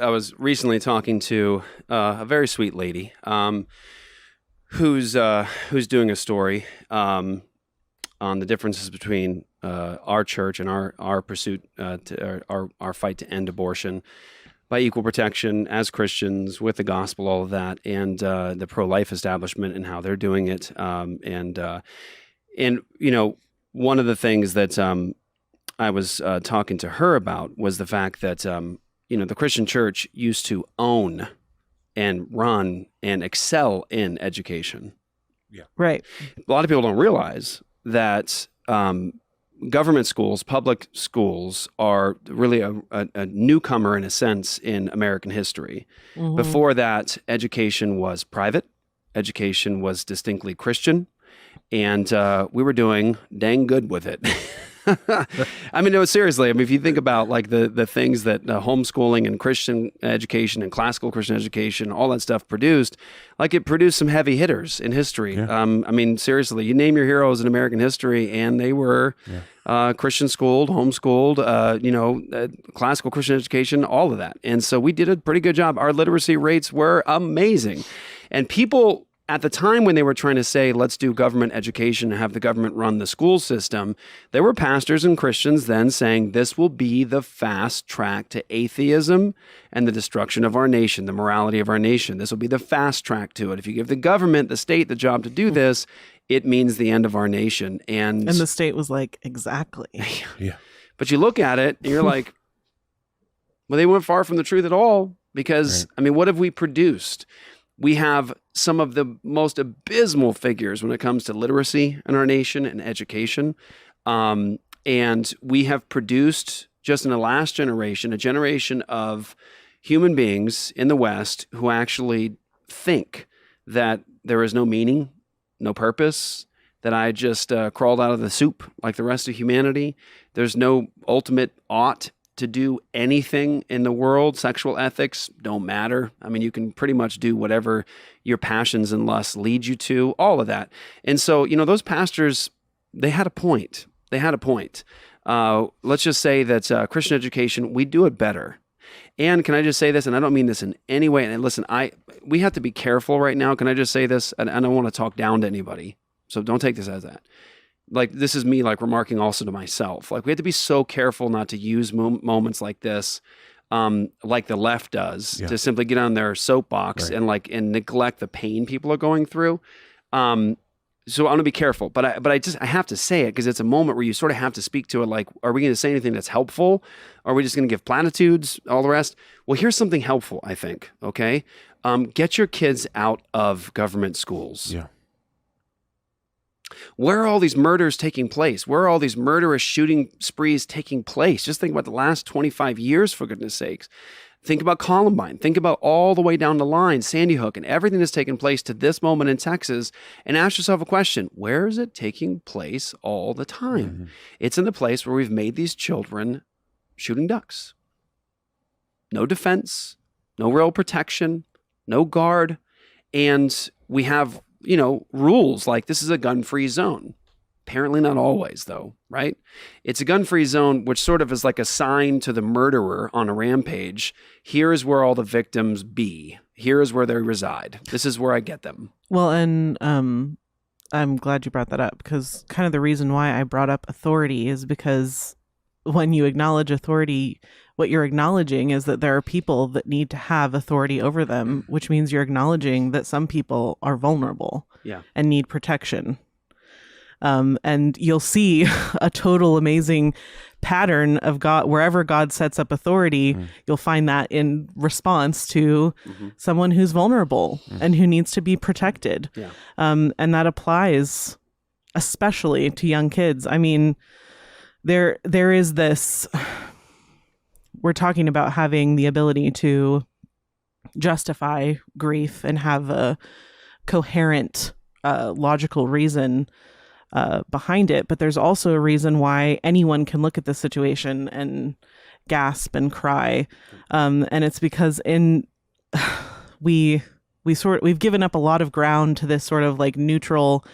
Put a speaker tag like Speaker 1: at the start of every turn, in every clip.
Speaker 1: I was recently talking to a very sweet lady who's doing a story on the differences between our church and our pursuit our fight to end abortion by equal protection as Christians with the gospel, all of that, and the pro-life establishment and how they're doing it. And one of the things that I was talking to her about was the fact that the Christian church used to own and run and excel in education.
Speaker 2: Yeah.
Speaker 3: Right.
Speaker 1: A lot of people don't realize that government schools, public schools, are really a newcomer in a sense in American history.
Speaker 3: Mm-hmm.
Speaker 1: Before that, education was private. Education was distinctly Christian. And we were doing dang good with it. I mean, no, seriously. I mean, if you think about like the things that homeschooling and Christian education and classical Christian education, all that stuff produced, like it produced some heavy hitters in history.
Speaker 2: Yeah.
Speaker 1: I mean, seriously, you name your heroes in American history, and they were Christian schooled, homeschooled, classical Christian education, all of that. And so we did a pretty good job. Our literacy rates were amazing, and people at the time when they were trying to say, let's do government education and have the government run the school system, there were pastors and Christians then saying this will be the fast track to atheism and the destruction of our nation, the morality of our nation. This will be the fast track to it. If you give the government, the state, the job to do this, it means the end of our nation. And
Speaker 3: the state was like, exactly.
Speaker 2: Yeah.
Speaker 1: But you look at it and you're like, well, they weren't far from the truth at all because,
Speaker 2: Right.
Speaker 1: I mean, what have we produced? We have some of the most abysmal figures when it comes to literacy in our nation and education. And we have produced, just in the last generation, a generation of human beings in the West who actually think that there is no meaning, no purpose, that I just crawled out of the soup like the rest of humanity. There's no ultimate ought to do anything in the world. Sexual ethics don't matter. I mean, you can pretty much do whatever your passions and lusts lead you to, all of that. And so, those pastors, they had a point. They had a point. Let's just say that Christian education, we do it better. And can I just say this, and I don't mean this in any way, and listen, we have to be careful right now. Can I just say this? And I don't want to talk down to anybody, so don't take this as that. Like, this is me, like, remarking also to myself. Like, we have to be so careful not to use moments like this, like the left does, to simply get on their soapbox and neglect the pain people are going through. So I'm gonna be careful, but I have to say it because it's a moment where you sort of have to speak to it. Like, are we going to say anything that's helpful? Or are we just going to give platitudes, all the rest? Well, here's something helpful, I think. Okay, get your kids out of government schools.
Speaker 2: Yeah.
Speaker 1: Where are all these murders taking place? Where are all these murderous shooting sprees taking place? Just think about the last 25 years, for goodness sakes. Think about Columbine. Think about all the way down the line, Sandy Hook, and everything that's taken place to this moment in Texas, and ask yourself a question. Where is it taking place all the time?
Speaker 2: Mm-hmm.
Speaker 1: It's in the place where we've made these children shooting ducks. No defense, no real protection, no guard, and we have rules like this is a gun-free zone. Apparently not always, though, right? It's a gun-free zone, which sort of is like a sign to the murderer on a rampage. Here is where all the victims be. Here is where they reside. This is where I get them.
Speaker 3: Well, and I'm glad you brought that up, because kind of the reason why I brought up authority is because when you acknowledge authority, what you're acknowledging is that there are people that need to have authority over them, which means you're acknowledging that some people are vulnerable and need protection. And you'll see a total amazing pattern of God. Wherever God sets up authority, you'll find that in response to someone who's vulnerable and who needs to be protected.
Speaker 1: Yeah.
Speaker 3: And that applies especially to young kids. I mean, there is this... We're talking about having the ability to justify grief and have a coherent, logical reason behind it. But there's also a reason why anyone can look at this situation and gasp and cry. And it's because we've given up a lot of ground to this sort of like neutral,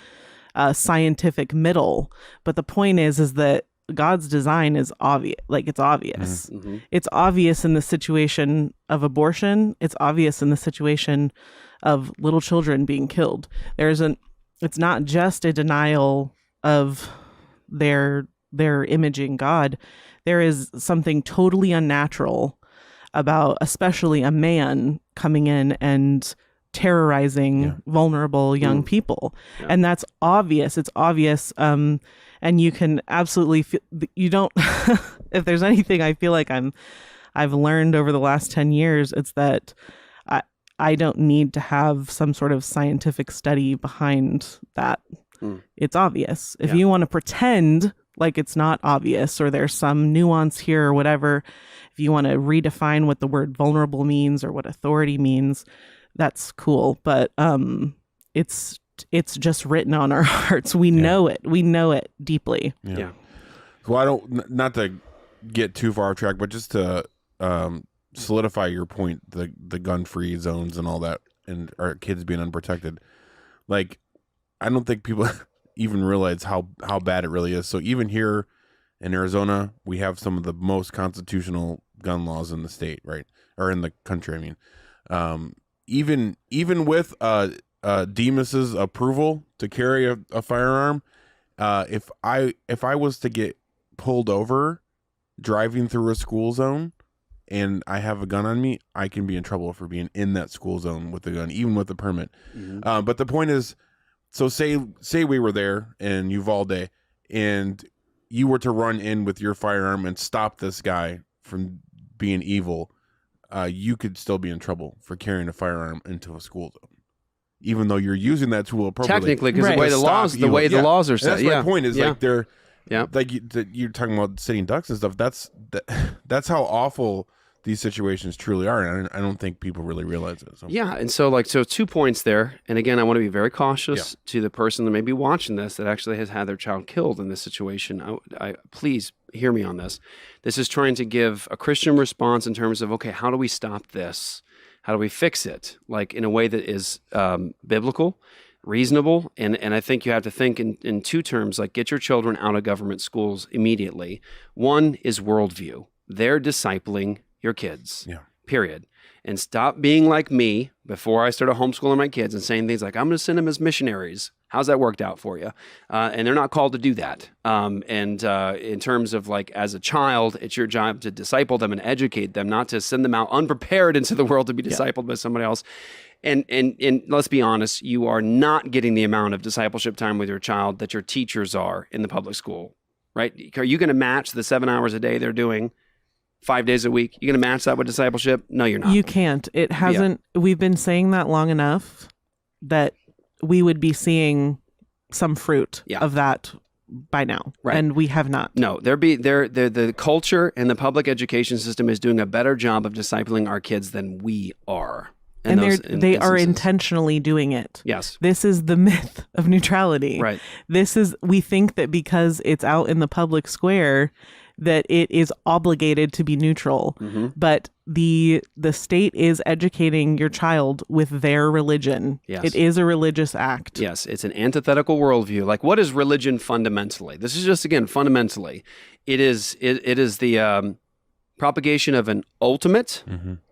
Speaker 3: scientific middle. But the point is that God's design is obvious. Like, it's obvious.
Speaker 1: Mm-hmm.
Speaker 3: It's obvious in the situation of abortion. It's obvious in the situation of little children being killed. It's not just a denial of their imaging God. There is something totally unnatural about especially a man coming in and terrorizing vulnerable young people. Yeah. And that's obvious. It's obvious. And you can absolutely feel, you don't, if there's anything I feel like I've learned over the last 10 years, it's that I don't need to have some sort of scientific study behind that. It's obvious. If you want to pretend like it's not obvious or there's some nuance here or whatever, if you want to redefine what the word vulnerable means or what authority means, that's cool. But it's just written on our hearts. We know it. We know it deeply.
Speaker 2: Yeah. Well, I don't, not to get too far off track, but just to solidify your point, the gun-free zones and all that, and our kids being unprotected. Like, I don't think people even realize how bad it really is. So even here in Arizona, we have some of the most constitutional gun laws in the state, right? Or in the country, I mean. Even with Demas's approval to carry a firearm, if I was to get pulled over driving through a school zone and I have a gun on me, I can be in trouble for being in that school zone with a gun, even with a permit. Mm-hmm. But the point is, so say we were there in Uvalde and you were to run in with your firearm and stop this guy from being evil, you could still be in trouble for carrying a firearm into a school zone, even though you're using that tool appropriately.
Speaker 1: Technically, because the way the laws are set.
Speaker 2: And that's my point. Is like they're
Speaker 1: Yeah.
Speaker 2: Like you're talking about sitting ducks and stuff. That's how awful these situations truly are. And I don't think people really realize it. So.
Speaker 1: Yeah. And so 2 points there. And again, I want to be very cautious to the person that may be watching this that actually has had their child killed in this situation. I please hear me on this. This is trying to give a Christian response in terms of, okay, how do we stop this? How do we fix it? Like in a way that is biblical, reasonable. And I think you have to think in 2 terms, like get your children out of government schools immediately. One is worldview. They're discipling your kids, period. And stop being like me before I started homeschooling my kids and saying things like, I'm going to send them as missionaries. How's that worked out for you? And they're not called to do that. In terms of like, as a child, it's your job to disciple them and educate them, not to send them out unprepared into the world to be discipled by somebody else. And let's be honest, you are not getting the amount of discipleship time with your child that your teachers are in the public school, right? Are you going to match the 7 hours a day they're doing 5 days a week? You're going to match that with discipleship? No, you're not.
Speaker 3: You can't. It hasn't. We've been saying that long enough that we would be seeing some fruit of that by now. Right. And we have not.
Speaker 1: No, the culture and the public education system is doing a better job of discipling our kids than we are.
Speaker 3: And they are intentionally doing it.
Speaker 1: Yes.
Speaker 3: This is the myth of neutrality.
Speaker 1: Right.
Speaker 3: We think that because it's out in the public square that it is obligated to be neutral. Mm-hmm. But the state is educating your child with their religion. Yes. It is a religious act.
Speaker 1: Yes, it's an antithetical worldview. Like, what is religion fundamentally? This is just, again, fundamentally. It is the propagation of an ultimate,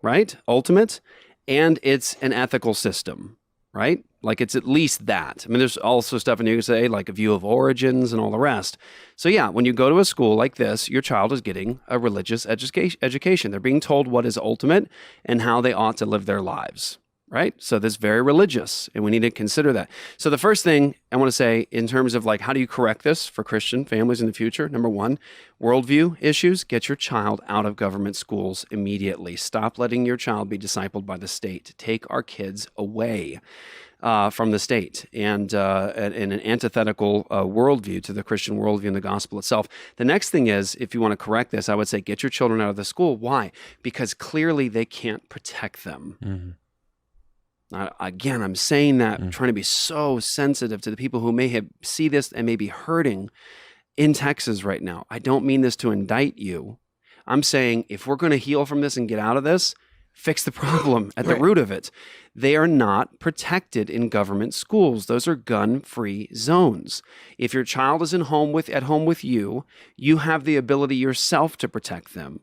Speaker 1: right? Ultimate. And it's an ethical system, right? Like it's at least that. I mean, there's also stuff in here you can say, like a view of origins and all the rest. So yeah, when you go to a school like this, your child is getting a religious education. They're being told what is ultimate and how they ought to live their lives, right? So this is very religious, and we need to consider that. So the first thing I want to say in terms of like, how do you correct this for Christian families in the future? Number one, worldview issues. Get your child out of government schools immediately. Stop letting your child be discipled by the state. Take our kids away from the state and in an antithetical worldview to the Christian worldview and the gospel itself. The next thing is, if you want to correct this, I would say get your children out of the school. Why? Because clearly they can't protect them. Mm-hmm. Again, I'm saying that, trying to be so sensitive to the people who may see this and may be hurting in Texas right now. I don't mean this to indict you. I'm saying if we're going to heal from this and get out of this, fix the problem at the
Speaker 3: Right.
Speaker 1: root of it. They are not protected in government schools. Those are gun-free zones. If your child is at home with you, you have the ability yourself to protect them.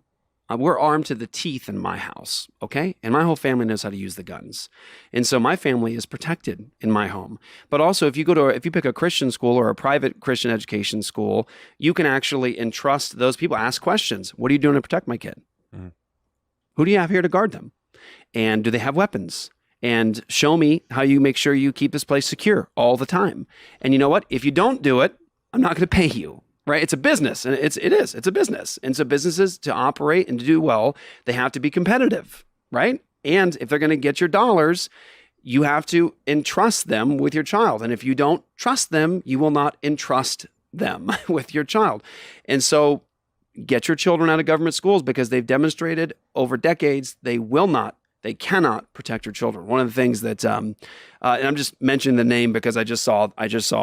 Speaker 1: We're armed to the teeth in my house, okay? And my whole family knows how to use the guns. And so my family is protected in my home. But also, if you pick a Christian school or a private Christian education school, you can actually entrust those people, ask questions. What are you doing to protect my kid?
Speaker 2: Mhm.
Speaker 1: Who do you have here to guard them? And do they have weapons? And show me how you make sure you keep this place secure all the time. And you know what? If you don't do it, I'm not going to pay you. Right? It's a business, and it's a business. And so businesses, to operate and to do well, they have to be competitive, right? And if they're going to get your dollars, you have to entrust them with your child. And if you don't trust them, you will not entrust them with your child. And so get your children out of government schools, because they've demonstrated over decades they cannot protect your children. One of the things that, and I'm just mentioning the name because I just saw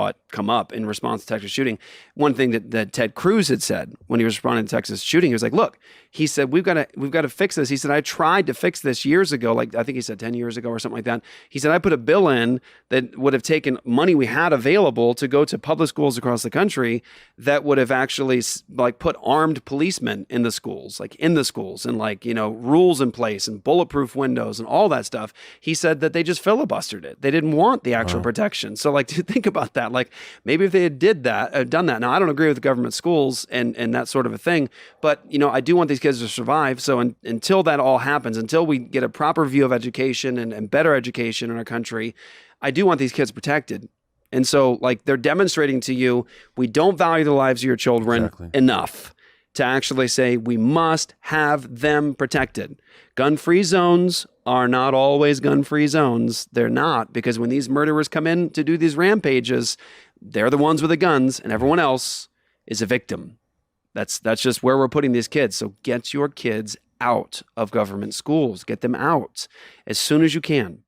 Speaker 1: it come up in response to Texas shooting. One thing that Ted Cruz had said when he was responding to Texas shooting, he was like, "Look," he said, "we've got to fix this." He said, "I tried to fix this years ago, like I think he said 10 years ago or something like that." He said, "I put a bill in that would have taken money we had available to go to public schools across the country that would have actually like put armed policemen in the schools, and rules in place and bulletproof windows and all that stuff." He said that they just filibustered it. They didn't want the actual protection. So think about that. Like maybe if they had done that. Now I don't agree with the government schools and that sort of a thing, but I do want these kids to survive. So until that all happens, until we get a proper view of education and better education in our country, I do want these kids protected. And so they're demonstrating to you, we don't value the lives of your children enough to actually say we must have them protected. Gun-free zones are not always gun-free zones. They're not, because when these murderers come in to do these rampages, they're the ones with the guns and everyone else is a victim. That's just where we're putting these kids. So get your kids out of government schools. Get them out as soon as you can.